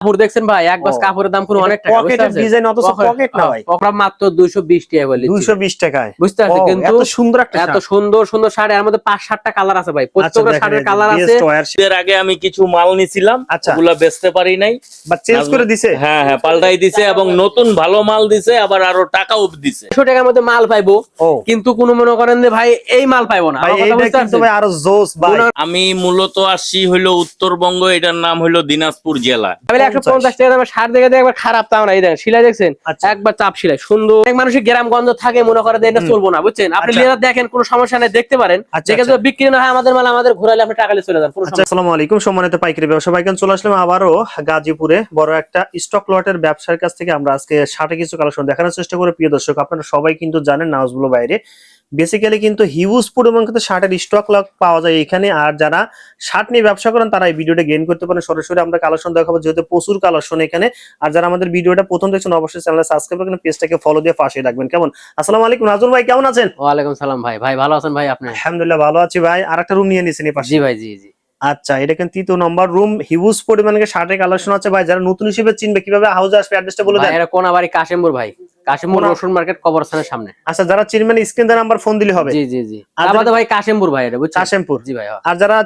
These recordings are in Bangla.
কাপড় দেখছেন ভাই, এক গজ কাপড়ের দাম কোনো অনেক টাকা। পকেটের ডিজাইন অথচ পকেট না ভাই। পকেট মাত্র 220 টাকা বলি। 220 টাকায়। বুঝতে পারছেন, কিন্তু এত সুন্দর একটা শার্ট। এত সুন্দর সুন্দর শার্ট, এর মধ্যে 5-7টা কালার আছে ভাই। প্রত্যেকটা শার্টের কালার আছে। এর আগে আমি কিছু মাল নিছিলাম, ওগুলা বেচতে পারি নাই, বা চেঞ্জ করে দিছে। হ্যাঁ হ্যাঁ, পাল্টাই দিছে এবং নতুন ভালো মাল দিছে, আবার আরো টাকাও দিছে। 100 টাকার মধ্যে মাল পাইবো, কিন্তু কোনো মনে করেন যে ভাই এই মাল পাইবো না। ভাই এইটা কিন্তু ভাই আরো জোস ভাই। আমি মূলত আসছি হইলো উত্তরবঙ্গ, এটার নাম হইলো দিনাজপুর জেলা। 150 টাকা দামের শার্ট দেখে একবার খারাপ তাও না। এই দেখেন সেলাই দেখছেন, একবার চাপ সেলাই সুন্দর। এক মানুষের গ্রামগঞ্জ থাকে, মনে করে এটা চলবো না, বুঝছেন? আপনি লেদার দেখেন, কোনো সমস্যা নেই, দেখতে পারেন। দেখে যদি বিক্রি না হয় আমাদের মাল আমাদের ঘুরাইলে আপনি টাকা নিয়ে চলে যান। আসসালামু আলাইকুম সম্মানিত পাইকারি ব্যবসা ভাইকান, চলে আসলাম আবারও গাজীপুরে বড় একটা স্টক লটের ব্যবসার কাছ থেকে। আমরা আজকে শার্টে কিছু কালেকশন দেখানোর চেষ্টা করি। প্রিয় দর্শক, আপনারা সবাই কিন্তু জানেন নাউজগুলো বাইরে বেসিক্যালি কিন্তু হিউজ পরিমাণ কিন্তু শার্টের স্টক লট পাওয়া যায় এখানে। আর যারা শার্ট নিয়ে ব্যবসা করেন তারা এই ভিডিওটা গেইন করতে পারেন। সরাসরি আমরা কালেকশন দেখাবো, যেহেতু প্রচুর কালেকশন এখানে। আর যারা আমাদের ভিডিওটা প্রথম দেখছেন অবশ্যই চ্যানেলে সাবস্ক্রাইব করে পেজটাকে ফলো দিয়ে পাশে রাখবেন। কেমন? আসসালামু আলাইকুম নাজমুল ভাই, কেমন আছেন? ওয়ালাইকুম সালাম ভাই। ভাই ভালো আছেন ভাই? আপনি? আলহামদুলিল্লাহ ভালো আছি ভাই। আর একটা রুম নিয়ে নিয়েছেন এই পাশে? জি ভাই, জি জি। আচ্ছা, এটা কিন্তু 3 নম্বর রুম। হিউজ পরিমাণে শার্টের কালেকশন আছে ভাই। যারা নতুন হিসেবে চিনবে, কিভাবে হাউসে আসবে অ্যাড্রেসটা বলে দেন। এটা কোনাবাড়ি কাশিমপুর ভাই, কাশিমপুর রসুন মার্কেট কবরস্থানের সামনে। আচ্ছা, যারা চিনবেন স্ক্রিন দা নাম্বার ফোন দিলে হবে। জি জি জি। আমাদের ভাই কাশিমপুর ভাই, এটা বুঝছেন? কাশিমপুর। জি ভাই। আর যারা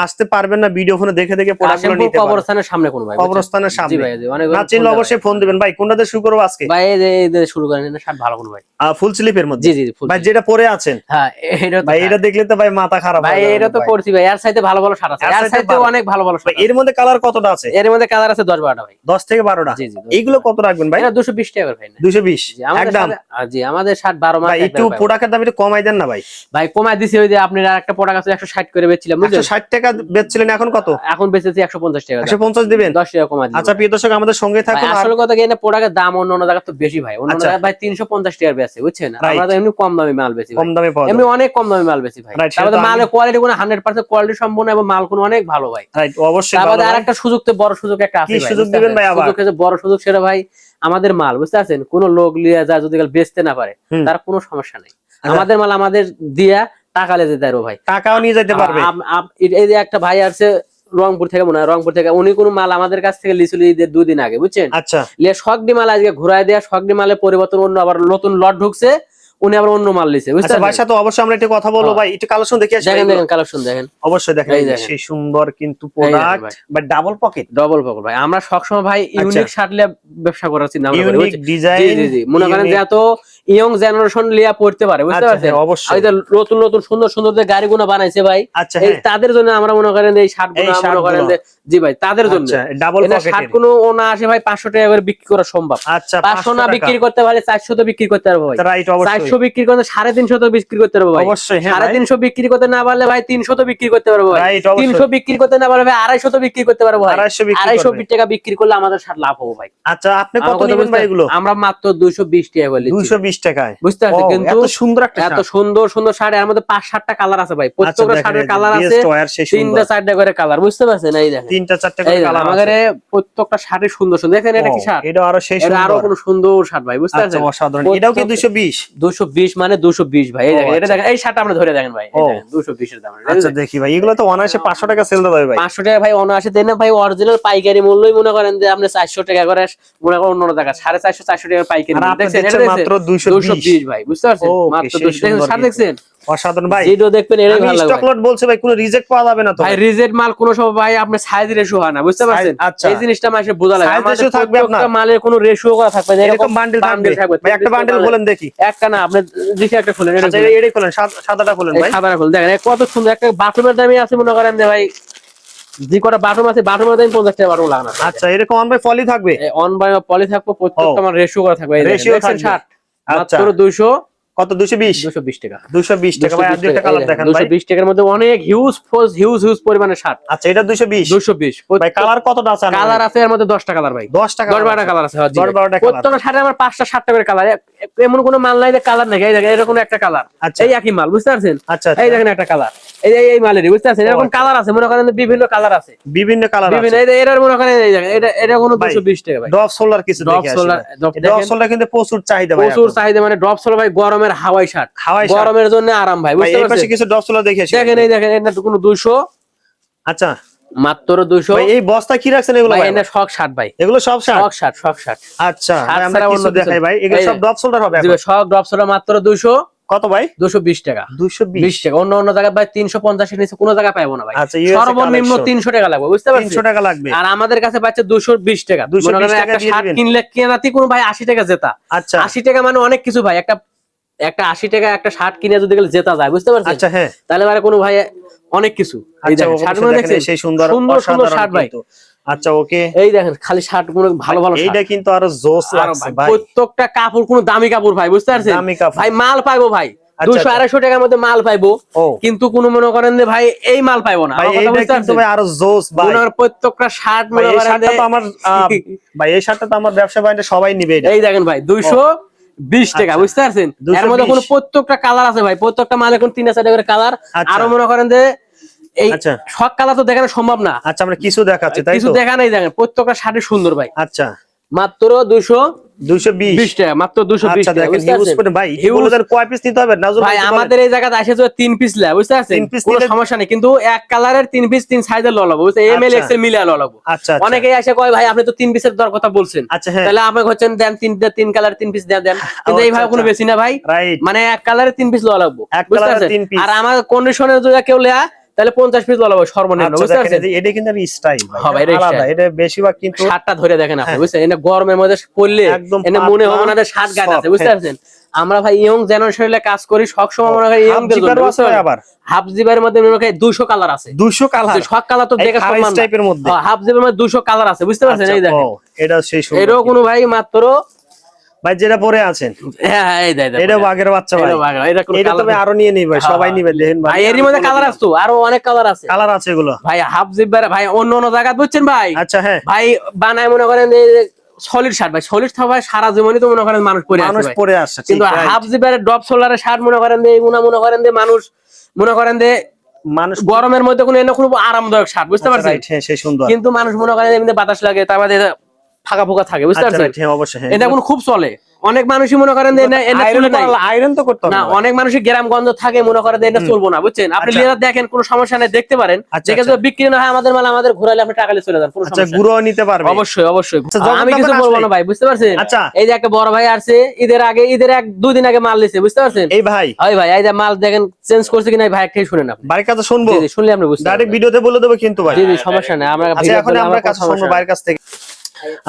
আসতে পারবেন না, ভিডিও ফোনে দেখে দেখে প্রোডাক্টগুলো নিতে পারবেন। কবরস্থানের সামনে কোন ভাই? কবরস্থানের সামনে। জি ভাই, জি। অনেক না চিনলে অবশ্যই ফোন দিবেন ভাই। কোনটা দিয়ে শুরু করব আজকে? ভাই এই যে শুরু করেন, এটা শার্ট ভালো কোন ভাই? ফুল স্লিপের মধ্যে। জি জি। ভাই যেটা পরে আছেন, হ্যাঁ এটা ভাই এটা দেখলে তো ভাই মাথা খারাপ ভাই। এটা তো পড়ছি ভাই, এর সাইতে ভালো ভালো শার্ট আছে, এর সাইতে অনেক ভালো ভালো শার্ট। এর মধ্যে কালার কতটা আছে? এর মধ্যে কালার আছে 10-12টা ভাই। 10 থেকে 12টা। জি জি। এইগুলো কত রাখবেন ভাই? এটা 220 টাকা ভাই। 220 একদম। জি, আমাদের শার্ট 12 মাস। ভাই একটু প্রোডাক্টের দাম একটু কমাই দেন না ভাই। ভাই কমাই দিছি, ওই যে আপনার আরেকটা প্রোডাক্ট আছে 160 করে বেচছিলাম, বুঝছেন? 160 টাকা বেচছিলেন, এখন কত? এখন বেচেছি 150 টাকা। 150 দিবেন? 10 টাকা কমাই দিই। আচ্ছা প্রিয় দর্শক, আমাদের সঙ্গে থাকুন। আসলে কথা কি, না প্রোডাক্টের দাম অন্য জায়গা তো বেশি ভাই। অন্য জায়গায় ভাই 350 টাকা বেচে, বুঝছেন? আমরা তো এমনি কম দামে মাল বেচি, কম দামে পাওয়া যায়, এমনি অনেক কম দামে মাল বেচি ভাই। তারপরে মালের কোয়ালিটি কোনো 100% কোয়ালিটি সম্পূর্ণ এবং মাল কোনো অনেক ভালো ভাই। রাইট, অবশ্যই ভালো। তারপরে আরেকটা সুযোগ, তো বড় সুযোগ একটা আছে ভাই। কি সুযোগ দিবেন ভাই? আবার সুযোগ আছে, বড় সুযোগ। সেটা ভাই আমাদের মাল, বুঝতে পারছেন? কোনো লোক লিয়ে যায় যদি বেচতে না পারে, তার কোনো সমস্যা নেই। আমাদের মাল আমাদের দিয়া টাকা লেগে যেতে পারবো ভাই, টাকাও নিয়ে যেতে পারবে। এই যে একটা ভাই আছে রংপুর থেকে, মনে হয় রংপুর থেকে, উনি কোনো মাল আমাদের কাছ থেকে লিচু ঈদের 2 দিন আগে, বুঝছেন? আচ্ছা, লিয়ে শকডি মাল আজকে ঘুরাই দেয়া, শকডি মালের পরিবর্তন অন্য আবার নতুন লট ঢুকছে, উনি আবার অন্য মাল লিছে, বুঝছেন? আচ্ছা ভাইয়ের সাথে অবশ্যই আমরা একটু কথা বলবো ভাই। একটু কালেকশন দেখি। দেখেন দেখেন কালেকশন দেখেন, অবশ্যই দেখেন। সেই সুন্দর কিন্তু প্রোডাক্ট বা ডাবল পকেট। ডাবল পকেট ভাই। আমরা সবসময় ভাই ইউনিক শার্ট লিয়ে ব্যবসা করার চিন্তা ভাবনা করি, ইউনিক ডিজাইন। জি জি জি। মনে করেন যে এত ইয়ং জেনারেশন লিয়া পড়তে পারে, বুঝতে পারছেন? অবশ্যই। এই যে নতুন নতুন সুন্দর সুন্দর যে গাড়িগুলো বানাইছে ভাই, এই তাদের জন্য আমরা মনে করেন এই শার্টগুলো মনে করেন যে, জি ভাই তাদের জন্য ডাবল পকেট শার্ট কোনো ওনা আসে ভাই 500 টাকা করে বিক্রি করা সম্ভব। আচ্ছা, 500 না বিক্রি করতে পারলে 400 তো বিক্রি করতে পারবো ভাই। রাইট, অবশ্যই। 400 বিক্রি করতে 350 তো বিক্রি করতে পারবো ভাই। অবশ্যই। 350 বিক্রি করতে না পারলে ভাই 300 তো বিক্রি করতে পারবো ভাই। 300 বিক্রি করতে না পারলে ভাই 250 তো বিক্রি করতে পারবো ভাই। 250 টাকা বিক্রি করলে আমাদের শার্ট লাভ হবে ভাই। আচ্ছা, আপনি কত নেবেন ভাই এগুলো? আমরা মাত্র 220 টাকা বলি। 220 টাকায়, বুঝতে পারছেন? কিন্তু এত সুন্দর একটা এত সুন্দর সুন্দর শার্ট, এর মধ্যে 5-7টা কালার আছে ভাই। প্রত্যেকটা শার্টের কালার আছে 3-4টা করে কালার, বুঝতে পারছেন? এই দেখেন 3-4টা করে কালার আছে আমাদের প্রত্যেকটা শার্টে সুন্দর সুন্দর। দেখেন এটা কি শার্ট? এটা আরো সেই সুন্দর, এটা আরো কোন সুন্দর শার্ট ভাই, বুঝতে পারছেন? অসাধারণ। এটাও কি 220? 220 মানে 220 ভাই। এই দেখেন, এটা দেখেন, এই শার্টটা আপনি ধরে দেখেন ভাই, এই দেখেন 220 এর দাম। আচ্ছা দেখি ভাই, এগুলো তো অনায়াসে 500 টাকা সেল দেওয়া যাবে ভাই। 500 টাকা ভাই অনায়াসে দেন না ভাই। অরিজিনাল পাইকারি মূল্যই মনে করেন যে আপনি 400 টাকা করে, মনে করেন অন্য টাকা 450-400 টাকা পাইকারি। দেখছেন এটা মাত্র 220 ভাই, বুঝতে পারছেন? মাত্র 220 শার্ট দেখছেন? অসাধারণ ভাই। যেটা দেখবেন এটাই ভালো লাগবে। স্টক লট বলছে ভাই, কোনো রিজেক্ট পাওয়া যাবে না তো ভাই? রিজেক্ট মাল কোনো সময় ভাই আপনার সাইজ রেশিও হয় না, বুঝতে পারছেন? এই জিনিসটা মাসে বোঝা লাগে। আমাদের প্রত্যেকটা মালের কোনো রেশিও করা থাকবে না, এরকম বান্ডেল থাকবে ভাই। একটা বান্ডেল বলেন দেখি। একটা না, আপনি দেখি একটা খুলেন। আচ্ছা এটাই খুলেন, সাদাটা খুলেন ভাই। সাদাটা খুলেন, দেখেন কত সুন্দর। একটা বাথরুমের দামই আছে মনে করেন যে ভাই, যে কটা বাথরুম আছে বাথরুমের দাম 50 টাকা বাথরুম লাগানো। আচ্ছা, এরকম অন বাই পলি থাকবে? অন বাই পলি থাকবে, প্রত্যেকটা আমার রেশিও করা থাকবে। রেশিও থাকবে। শার্ট আচ্ছা, মাত্র 200 কত? 220 টাকা। 220 টাকা ভাই। আর দুইটা কালার দেখেন ভাই। 220 টাকার মধ্যে অনেক হিউজ পরিমাণের শার্ট। আচ্ছা, এটা 220 ভাই। কালার কতটা আছে? কালার আছে এর মধ্যে 10টা কালার ভাই। 10-12টা কালার আছে। 10-12টা কালার। প্রত্যেকটা শার্টে আমার 5-7টা করে কালার। এমন কোনো মাল নাই যে কালার নাই। এই দেখেন এরকম একটা কালার, এই একই মাল, বুঝতে পারছেন? আচ্ছা, এই দেখেন একটা কালার, এই মালেরই, বুঝতে পারছেন? এরকম কালার আছে মনে করেন বিভিন্ন কালার আছে, বিভিন্ন কালার আছে। এটার মনে করেন এই দেখেন, এটা কোনো 220 টাকা ভাই। ড্রপ সোলার কিছু দেখি আসলে। ড্রপ সোলার কিন্তু প্রচুর চাহিদা ভাই, প্রচুর চাহিদা। মানে ড্রপ সোলার ভাই গরমের হাওয়াই শার্ট, গরমের জন্য আরাম ভাই, বুঝতে পারছেন? কিছু ড্রপ সোলার দেখি আসি। দেখেন এই দেখেন, এটা কোনো 200। আচ্ছা, মাত্র 200। ভাই এই বস্তা কি রাখছেন এগুলো ভাই ভাই? এটা শক 60 ভাই, এগুলো সব 60? শক 60। আচ্ছা ভাই, আমরা ছাড়া কিছু অন্য দেখাই ভাই, এগুলো এই সব ড্রপ শোল্ডার হবে জি এখন? ভাই, শক ড্রপ শোল্ডার মাত্র 200। কত ভাই? 220 টাকা। 220 টাকা। অন্য জায়গায় ভাই 350 এর নিচে কোনো জায়গায় পাবো না ভাই। আচ্ছা, USA সর্বনিম্ন collection। 300 টাকা লাগবে, বুঝতে পারছেন? 300 টাকা লাগবে। আর আমাদের কাছে পাচ্ছে 220 টাকা। 220 মনে করেন টাকা একটা দিয়ে শার্ট দিবেন। কিনলে কেনাতি কোনো ভাই 80 টাকা জেতা। আচ্ছা 80 টাকা মানে অনেক কিছু ভাই। একটা 80 টাকা একটা শার্ট কিনে যদি গেলে জেতা যায়, বুঝতে পারছেন? আচ্ছা হ্যাঁ। তাহলে মানে কোনো ভাই অনেক কিছু। এই আচ্ছা দেখেন শার্টগুলো দেখেন দেখছেন, সেই সুন্দর সুন্দর সুন্দর শার্ট ভাই। কিন্তু। আচ্ছা ওকে, এই দেখেন খালি শার্ট গুলো ভালো ভালো শার্ট। এইটা কিন্তু আরো জোস আর লাগছে ভাই ভাই। প্রত্যেকটা কাপড় কোনো দামি কাপড় ভাই, বুঝতে পারছেন? দামি কাপড়। ভাই মাল পাইবো ভাই আচ্ছা, 200-250 টাকার মধ্যে মাল পাইবো, ও কিন্তু কোনো মনে করেন যে ভাই এই মাল পাইবো না। ভাই আমার কথা এইটা বুঝতে কিন্তু পারছেন? ভাই আরো জোস ভাই। মনে করেন প্রত্যেকটা শার্ট ভাই মনে এই করেন শার্টটা যে তো আমার ভাই এই শার্টটা তো আমার ব্যবসা বাণিজ্য সবাই নিবে এটা। এই দেখেন ভাই 220 টাকা, আচ্ছা। বুঝতে পারছেন? এর 220 মধ্যে কোনো প্রত্যেকটা কালার আছে ভাই, প্রত্যেকটা মালে কোন 3-4 করে কালার। আচ্ছা। আরো মনে করেন যে এই আচ্ছা। সব কালার তো দেখানো সম্ভব না। আচ্ছা আমরা কিছু দেখাচ্ছি তাই কিছু তো? দেখা নাই, দেখেন প্রত্যেকটা শার্টই সুন্দর ভাই। আচ্ছা মাত্র 220 টাকা, মাত্র 220 আচ্ছা টাকা, দেখেন বুঝতে হিউজ পারছেন? করে ভাই, Huge। বলে দেন কয় পিস নিতে হবে নাজুল ভাই বলেন। আমাদের এই জায়গাতে আসে 3 পিস লা, বুঝতে পারছেন? 3 পিস কোনো নিলে- সমস্যা নেই, কিন্তু এক কালারের 3 পিস 3 সাইজের ললাবো, বুঝছেন? এম এল আচ্ছা। এক্সেল মিলে ললাবো। আচ্ছা আচ্ছা। অনেকেই আসে কয় ভাই আপনি তো 3 পিসের দর কথা বলছেন, আচ্ছা হ্যাঁ। তাহলে আপনি হচ্ছেন দেন 3 কালার 3 পিস দেন, কিন্তু আচ্ছা, এইভাবে কোনো আচ্ছা। বেশি না ভাই। রাইট। মানে এক কালারের 3 পিস ললাবো, এক বুঝতে কালারের পারছেন? 3 পিস। আর আমার কন্ডিশনের যদি কেউ লেয়া তাহলে 50 পিস ললাবো সর্বনিম্ন, আচ্ছা বুঝতে দেখেন পারছেন? এটা কিন্তু স্টাইল ভাই, হ্যাঁ ভাই, এটা এটা আলাদা, style। এটা বেশিরভাগ কিন্তু শার্টটা ধরে দেখেন আপনি, হ্যাঁ। বুঝছেন? এটা গরমের মধ্যে পরলে একদম এনে মনে পাতলা, হবে না যে শার্ট গায়ে আছে, soft, বুঝতে হ্যাঁ। পারছেন? আমরা ভাই ইয়ং জেনারেশনে কাজ করি, সব সময় মনে করি ইয়ং হাফ দের জন্য, জিপারও বুঝতে আছে পারছেন? আবার। হাফ জিবারের মধ্যে মনে করি 200 কালার আছে। 200 কালার, সব কালার তো দেখে সম্মান না। টাইপের মধ্যে। হ্যাঁ, হাফ জিবারের মধ্যে 200 কালার আছে, বুঝতে পারছেন? এই আচ্ছা, দেখেন ও, এটা সেই সুন্দর এরও কিন্তু। কোনো ভাই মাত্র ভাই যেটা পরে আছেন হ্যাঁ হ্যাঁ, এই দেখেন এটা বাঘের বাচ্চা ভাই, এটা কোনো এটা কালার তবে আরো নিয়ে নিবে, সবাই নিবে দেখেন ভাই। এরই মধ্যে কালার আছে তো, আরো অনেক কালার আছে কালার আছে এগুলো। ভাই। হাফ জিবারে ভাই অন্য অন্য জায়গা বুঝছেন ভাই, আচ্ছা হ্যাঁ, ভাই বানায় মনে করেন সলিড শার্ট ভাই, সলিড থাকা ভাই সারা জীবনই তো মনে করেন মানুষ পরে আছে মানুষ ভাই। পরে আসছে, ঠিক কিন্তু right। হাফ জিবারের ডপ সোলারের শার্ট মনে করেন যে এগুলা মনে করেন যে মানুষ মনে করেন যে মানুষ গরমের মধ্যে কোনো এনে খুব আরামদায়ক শার্ট, বুঝতে পারছেন? রাইট, হ্যাঁ সেই সুন্দর। কিন্তু মানুষ মনে করেন এমনি বাতাস লাগে, তার মধ্যে ফাঁকা ফোকা থাকে, বুঝতে আচ্ছা পারছেন? রাইট, হ্যাঁ অবশ্যই হ্যাঁ। এটা এখন খুব চলে, অনেক মানুষই মনে করেন যে এনে তুলে নাই। আয়রন তো করতে হবে না, না ভাই। অনেক মানুষের গ্রামগঞ্জ থাকে মনে করে যে এটা চলবো না, বুঝছেন? আপনি আচ্ছা। লেদার দেখেন, কোনো সমস্যা নেই, দেখতে পারেন। আচ্ছা, দেখে আচ্ছা। যদি বিক্রি না হয় আমাদের মাল আমাদের ঘুরাইলে আপনি টাকা নিয়ে চলে যান, কোনো আচ্ছা সমস্যা নেই। গুঁড়ো নিতে পারবে। অবশ্যই অবশ্যই। আচ্ছা, যখন আমি কিছু তখন বলবো আসলে- না ভাই, বুঝতে পারছেন? আচ্ছা। এই যে একটা বড় ভাই আসছে ঈদের আগে, ঈদের 1-2 দিন আগে মাল নিছে, বুঝতে পারছেন? এই ভাই ওই ভাই এই যে মাল দেখেন চেঞ্জ করছে কিনা, ভাই একটাই শুনেন আপনি। বাড়ির কাছে শুনবো, জি জি, শুনলে আপনি বুঝতে ডাইরেক্ট পারবেন। ভিডিওতে বলে দেবো কিন্তু ভাই। জি জি, সমস্যা নেই, আমরা আচ্ছা ভিডিও এখন করলে আমরা আমার কাছে কোনো শুনবো সমস্যা বাইরের কাছ থেকে।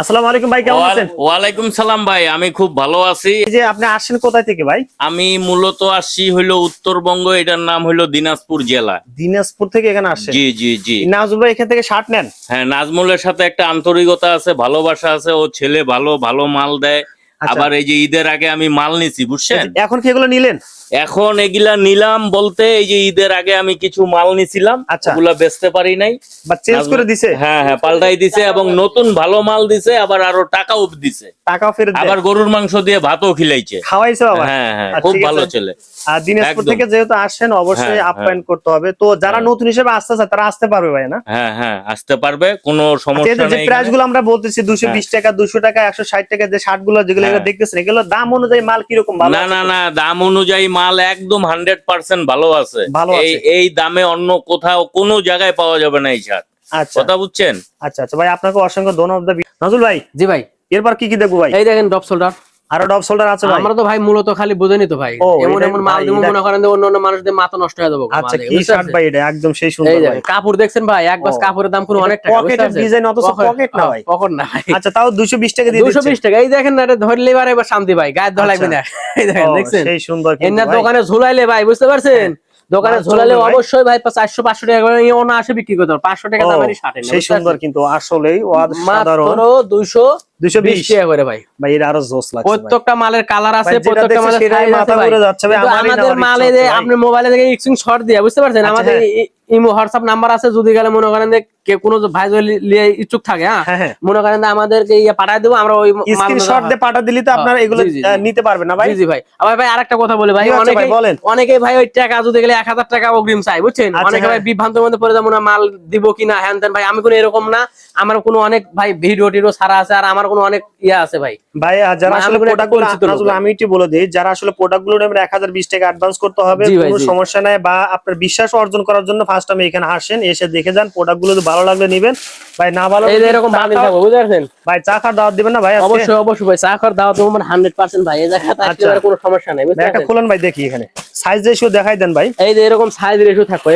আসসালামু আলাইকুম ভাই, কেমন আছেন? ওয়ালাইকুম সালাম ভাই, আমি খুব ভালো আছি। এই যে আপনি আসছেন কোথায় থেকে ভাই? আমি মূলত আসছি হইলো উত্তরবঙ্গ, এটার নাম হইলো দিনাজপুর জেলা। দিনাজপুর থেকে এখানে আসছেন? জি জি জি। নাজুল ভাই এখান থেকে শার্ট নেন? হ্যাঁ, নাজমুলের সাথে একটা আন্তরিকতা আছে, ভালোবাসা আছে, ও ছেলে ভালো ভালো মাল দেয়। আচ্ছা। আবার এই যে ঈদের আগে আমি মাল নিছি, বুঝছেন? এখন কি এগুলো নিলেন? এখন এগুলা নিলাম বলতে এই যে ঈদের আগে আমি কিছু মাল নিছিলাম, আচ্ছা। ওগুলা বেচতে পারি নাই। বা চেঞ্জ করে দিছে? হ্যাঁ হ্যাঁ, পাল্টাই দিছে এবং নতুন ভালো মাল দিছে, আবার আরো টাকাও দিছে, টাকাও ফেরত দেয়? আবার গরুর মাংস দিয়ে ভাতও খিলাইছে। খাওয়াইছে বাবা? হ্যাঁ হ্যাঁ, আচ্ছা, খুব ঠিক ভালো আছে। ছেলে। আর দিনাজপুর একদম। থেকে যেহেতু আসছেন অবশ্যই হ্যাঁ, আপ্যায়ন করতে হবে, তো যারা হ্যাঁ। নতুন হিসেবে আসতে চায় তারা আসতে পারবে ভাই না? হ্যাঁ হ্যাঁ, আসতে পারবে, কোনো আচ্ছা, সমস্যা এই যে নেই। প্রাইস গুলো আমরা বলতেছি 220 টাকা 200 টাকা 160 টাকা যে শার্ট গুলো যেগুলো হ্যাঁ। এগুলো দেখতেছেন এগুলো দাম অনুযায়ী মাল কিরকম ভালো না আছে? না না, দাম অনুযায়ী মাল একদম 100% ভালো আছে। ভালো এই আছে। এই দামে অন্য কোথাও কোনো জায়গায় পাওয়া যাবে না এই শার্ট। আচ্ছা কথা বুঝছেন? আচ্ছা আচ্ছা ভাই, আপনাকে অসংখ্য ধন্যবাদ। নাজুল ভাই জি ভাই, এরপর কি কি দেখবো ভাই? এই দেখেন ডপ সোল্ডার। আরো ডব শোল্ডার আছে ভাই? আমরা তো ভাই মূলত খালি বুঝেনি তো ভাই, ও, এমন এটা এমন মাল ভাই, দিব এটা- মনে করেন যে অন্য অন্য মানুষদের মাথা নষ্ট হয়ে যাবে। আচ্ছা কি শার্ট ভাই এটা? একদম সেই এই সুন্দর যে ভাই। কাপড় দেখছেন ভাই, এক গজ ও। কাপড়ের দাম কোনো এটা অনেক টাকা, বুঝতে পকেটের পারছেন? ডিজাইন, অথচ পকেট না ভাই। পকেট না ভাই। আচ্ছা তাও 220 টাকা দিয়ে দিচ্ছেন? 220 টাকা। এই দেখেন না, এটা ধরলে এবার এবার শান্তি ভাই, গায়ে ধরা লাগবে না। এই দেখেন, ও, দেখছেন? সেই সুন্দর কিন্তু এনার ভাই। দোকানে ঝুলাইলে ভাই, বুঝতে পারছেন? দোকানে মাল ঝোলালে চলবে ভাই। অবশ্যই ভাই 400-500 টাকা করে ইও না আসে বিক্রি করতে হবে। 500 টাকা ও, দামেরই শার্ট সেই সুন্দর কিন্তু আসলেই অসাধারণ। মাত্র 220 টাকা করে ভাই। ভাই এর আরো জোস লাগছে ভাই। প্রত্যেকটা মালের কালার আছে, ভাই, যেটা প্রত্যেকটা দেখছি মালের সেটাই সাইজ মাথা আছে ভাই। ঘুরে যাচ্ছে ভাই, কিন্তু আমারই আমাদের নেওয়ার মালে ইচ্ছা যে হচ্ছে ভাই। আপনি মোবাইলে থেকে ইক্সিং শর্ট দিয়ে, বুঝতে পারছেন? আচ্ছা, আমাদের হ্যাঁ। ইমো হোয়াটসঅ্যাপ নাম্বার আছে, যদি গেলে মনে করেন যে কেউ কোনো ভাই যদি লিয়ে ইচ্ছুক থাকে, হ্যাঁ, হ্যাঁ হ্যাঁ। মনে করেন যে আমাদেরকে ইয়ে পাঠায় দেবো, আমরা ওই মাল স্ক্রিনশট দিয়ে পাঠা দিলে তো আপনারা এগুলো জি, জি, জি। নিতে পারবেন না ভাই? জি জি ভাই। আবার ভাই আরেকটা কথা বলে ভাই, কি আছে ভাই, বলেন। অনেকে ভাই ওই টাকা যদি গেলে 1000 টাকা অগ্রিম চাই, বুঝছেন? আচ্ছা, অনেকে ভাই হ্যাঁ। বিভ্রান্তের মধ্যে পড়ে যাবো না, মাল দিব কিনা হ্যান ত্যান। ভাই আমি কোনো এরকম না, আমার কোনো অনেক ভাই ভিডিও টিডিও সারা আছে, আর আমার কোনো অনেক ইয়া আছে ভাই। ভাই আর যারা মানে আসলে আমি কোনো প্রোডাক্ট গুলো একটা পরিচিত লোক ভাই। আমি একটু বলে দিই, যারা আসলে প্রোডাক্ট গুলো নেবেন 1020 টাকা অ্যাডভান্স করতে হবে, জি ভাই, কোনো জি। সমস্যা নাই। বা আপনার বিশ্বাস অর্জন করার জন্য ফার্স্ট আমি এখানে আসেন, এসে দেখে যান, প্রোডাক্ট গুলো যদি ভালো ভালো লাগলে নিবেন ভাই, না ভালো এই যে এরকম বান্ডিল থাকবে, বুঝতে পারছেন ভাই। চা খাওয়ার দাওয়াত দিবেন না ভাই? অবশ্যই অবশ্যই ভাই, চা খাওয়ার দাওয়াত দেবো 100% ভাই। এই জায়গাতে আসলে আর কোনো সমস্যা নাই, বুঝতে একটা পারছেন। খুলেন ভাই, দেখি এখানে সাইজ রেশিও দেখাই দেন ভাই। এই যে এরকম সাইজ রেশিও থাকবে,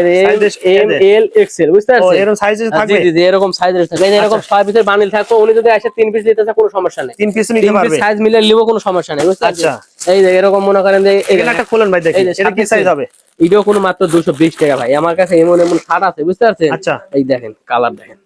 এম এল এক্সেল, বুঝতে পারছেন। এরকম সাইজ থাকবে, জি জি জি, এরকম সাইজ রেশিও থাকবে। এই যে এরকম 6 পিসের বান্ডিল থাকবে, উনি যদি আসে 3 পিস নিতে চায় কোনো সমস্যা নেই, 3 পিস নিতে 3 পিস পারবে। সাইজ মিলে নিলেও কোনো সমস্যা নেই, বুঝতে পারছেন। এই যে এরকম মনে করেন যে এখানে একটা খুলেন ভাই, দেখি এটা কি সাইজ হবে। এটাও কোনো মাত্র 220 টাকা ভাই। আমার কাছে এমন এমন শার্ট আছে, বুঝতে পারছেন। আচ্ছা, এই দেখেন কালার, দেখেন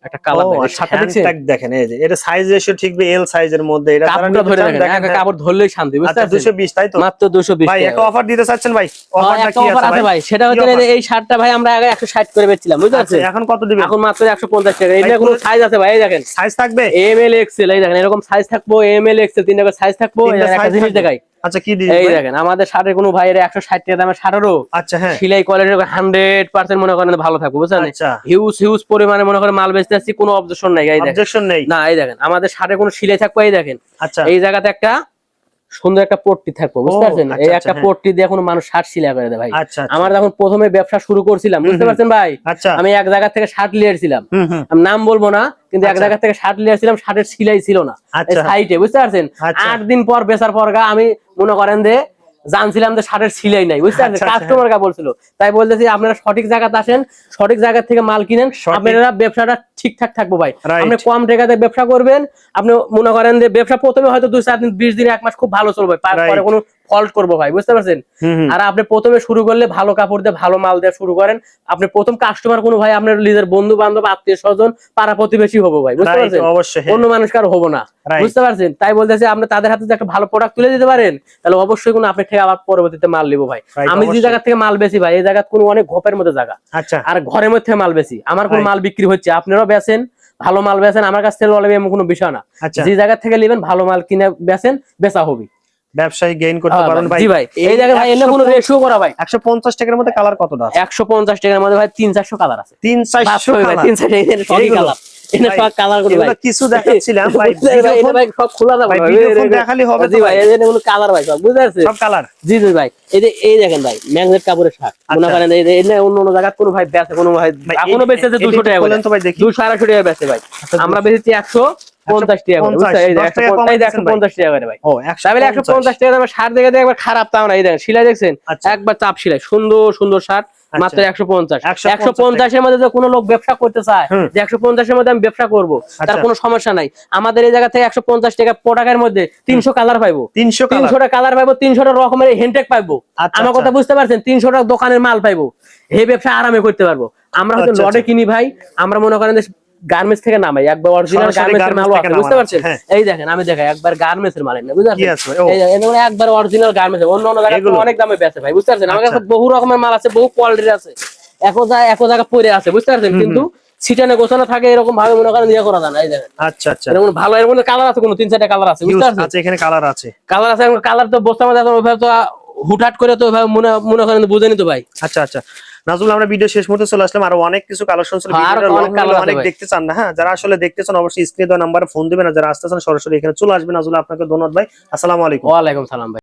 একটা কালার, দেখেন শার্টটা দেখছেন, দেখেন এই যে এটা সাইজ রেশিও ঠিক এল সাইজের মধ্যে। এটা কাপড়টা ধরে দেখেন, কাপড় ধরলেই শান্তি, বুঝতে আচ্ছা, পারছেন। 220 তাই তো? মাত্র 220 ভাই টাকা একটা অফার দিতে চাচ্ছেন ভাই? অফারটা কি আছে ভাই? সেটা হচ্ছে এই শার্টটা ভাই আমরা আগে 160 করে বেচছিলাম, বুঝতে পারছেন। এখন কত দিবেন? এখন মাত্র 150 টাকা। এটা কোনো সাইজ আছে ভাই, এই দেখেন সাইজ থাকবে এম এল এক্সেল। এই দেখেন এরকম সাইজ থাকবো, এম এল এক্সেল, 3 টাকা সাইজ থাকবো। একটা জিনিস দেখাই, আচ্ছা কি দিবেন? এই দেখেন আমাদের শার্টের কোনো ভাইয়ের 160 টাকা দামের শার্টেরও আচ্ছা, হ্যাঁ, সেলাই কোয়ালিটি 100% মনে করেন ভালো থাকবে, বুঝছেন। আচ্ছা, হিউজ হিউজ পরিমাণে মনে করেন মাল বেচতে আসছি, কোনো অবজেকশন নাই। এই দেখেন অবজেকশন নেই না, এই দেখেন আমাদের শার্টে কোনো সেলাই থাকবে, এই দেখেন আচ্ছা, এই জায়গাতে একটা সুন্দর একটা পট্টি থাকবো, বুঝতে পারছেন। আচ্ছা, এই আচ্ছা, একটা হ্যাঁ। পট্টি দিয়ে কোনো মানুষ শার্ট সেলাই করে দেয় ভাই। আচ্ছা, আচ্ছা, আমার যখন প্রথমে ব্যবসা শুরু করছিলাম, বুঝতে পারছেন ভাই, আচ্ছা, আমি এক জায়গা থেকে শার্ট লিয়েছিলাম, হুম হুম, আমি নাম বলবো না, কিন্তু এক আচ্ছা, জায়গা থেকে শার্ট লিয়েছিলাম, শার্টের সেলাই ছিল না আচ্ছা, সাইটে, বুঝতে পারছেন। আচ্ছা, 8 দিন পর বেচার পর আমি মনে করেন যে জানছিলাম যে শার্টের সিলাই নাই, বুঝতে পারছেন। আচ্ছা, আচ্ছা, কাস্টমার কা বলছিল, তাই বলতেছি আপনারা সঠিক জায়গাতে আসেন, সঠিক জায়গা থেকে মাল কিনেন, আপনারা ব্যবসাটা ঠিকঠাক থাকবো ভাই। Right. আপনি কম টাকাতে ব্যবসা করবেন, আপনি মনে করেন যে ব্যবসা প্রথমে হয়তো 2-4 দিন 20 দিন 1 মাস খুব ভালো চলবে, তারপরে Right. কোনো ফল্ট করবো ভাই, বুঝতে পারছেন। হুম হুম, আর আপনি প্রথমে শুরু করলে ভালো কাপড় দিয়ে ভালো মাল দিয়ে শুরু করেন, আপনি প্রথম কাস্টমার কোনো ভাই আপনার নিজের বন্ধু বান্ধব আত্মীয় স্বজন পাড়া প্রতিবেশী হবো ভাই, বুঝতে Right, পারছেন। অবশ্যই, হ্যাঁ। অন্য মানুষ কারো হবো না, Right. বুঝতে পারছেন। তাই বলতেছি আপনি তাদের হাতে যে একটা ভালো প্রোডাক্ট তুলে দিতে পারেন, তাহলে অবশ্যই কোনো আপনি থেকে আবার পরবর্তীতে মাল নিবো ভাই। Right, আমি যে অবশ্যই। জায়গা থেকে মাল বেশি ভাই, এই জায়গা কোনো অনেক ঘপের মধ্যে জায়গা, আচ্ছা, আর ঘরের মধ্যে মাল বেশি, আমার কোনো Right. মাল বিক্রি হচ্ছে, আপনারাও বেচেন ভালো মাল বেচেন, আমার কাছ থেকে লড়াই এমন কোনো বিষয় না। আচ্ছা, যে জায়গা থেকে নেবেন ভালো মাল কিনে বেচেন, বেচা হবে। ব্যবসায়ী গেইন করতে পারেন ভাই। জি ভাই, এই জায়গায় ভাই এনে কোনো রেশিও করা ভাই 150 টাকার মধ্যে কালার কতটা আছে? 150 টাকার মধ্যে ভাই 300-400 কালার আছে। 300-400 কালার। 300 সবই এইগুলো? কালার, এনে ভাই, সব কালার করে ভাই এগুলো কিছু দেখাচ্ছিলাম ভাই, এটা ভাই সব খোলা যাবে ভাই, ভাই, ভিডিও ফোন দেখালি হবে তো জি ভাই? ভাই, এই যে কোনো কালার ভাই সব, বুঝতে পারছেন। সব কালার। জি জি ভাই, এই যে এই দেখেন ভাই ম্যাগনেট কাপড়ের শার্ট, মনে আচ্ছা। করেন এই যে এনে অন্য অন্য জায়গা কোনো ভাই বেচে, কোনো ভাই এখনো বেচে 200 টাকা করে, বলেন তো ভাই দেখি। 200-250 টাকা বেচে ভাই, আমরা বেচেছি 150 টাকা করে, বুঝছেন। এই যে 10 টাকা কম 150 টাকা করে ভাই। ও, তাহলে 150 টাকা দামের শার্ট দেখে একবার খারাপ তাও না। এই দেখেন সেলাই দেখছেন, আচ্ছা। একবার চাপ সেলাই, সুন্দর সুন্দর শার্ট, মাত্র 150। 150 150 এর মধ্যে যে কোনো লোক ব্যবসা করতে চায়, হুম। যে 150 এর মধ্যে আমি ব্যবসা করবো, তার আচ্ছা। কোনো সমস্যা নাই। আমাদের এই জায়গা থেকে 150 টাকা প্রোডাক্টের মধ্যে 300 কালার পাইবো, 300 কালার। 300টা কালার পাইবো, 300টা রকমের হেনটেক পাইবো। আচ্ছা, আমার কথা আচ্ছা। বুঝতে পারছেন, 300টা দোকানের মাল পাইবো, এই ব্যবসা আরামে করতে পারবো। আমরা হয়তো আচ্ছা, লটে আচ্ছা। কিনি ভাই, আমরা মনে করেন যে গার্মেন্টস থেকে নামাই, একবার অরিজিনাল সরাসরি গার্মেন্টসের মাল garments আছে, থেকে বুঝতে নামানো পারছেন। আছে, হ্যাঁ। এই দেখেন আমি দেখাই একবার গার্মেন্টসের মাল না, বুঝতে কি পারছেন। আছে ভাই? ও, এই দেখেন একবার অরিজিনাল গার্মেন্টস, অন্য অন্য জায়গায় এগুলো? অনেক দামে বেচে ভাই, বুঝতে পারছেন। আমার কাছে আচ্ছা। বহু রকমের মাল আছে, বহু কোয়ালিটির আছে, একো জায়গা পড়ে আছে, বুঝতে পারছেন। কিন্তু ছিটানো গোছানো থাকে, এরকম ভাবে মনে করেন ইয়ে করা যায় না। এই দেখেন আচ্ছা, আচ্ছা, এরকম ভালো, এর মধ্যে কালার আছে, কোনো 3-4টা কালার আছে, বুঝতে পারছেন। আচ্ছা, এখানে কালার আছে। কালার আছে, কালার তো বস্তার মধ্যে ওইভাবে তো হুটহাট করে তো ওইভাবে মনে করেন বুঝেনি তো ভাই। আচ্ছা, আচ্ছা, নাজমুল, আমরা ভিডিও শেষ মুহূর্তে চলে আসলাম, আরো অনেক কিছু কালেকশন ছিল, হ্যাঁ, আরো ভিডিওটা অনেক লং colour হলে আছে অনেক ভাই। দেখতে চান না, হ্যাঁ, যারা আসলে দেখতে চান অবশ্যই স্ক্রিনে দেওয়া নাম্বারে ফোন দিবেন, আর যারা আসতে চান সরাসরি এখানে চলে আসবেন। নাজমুল, আপনাকে ধন্যবাদ ভাই, আসসালামু আলাইকুম। ওয়ালাইকুম সালাম ভাই।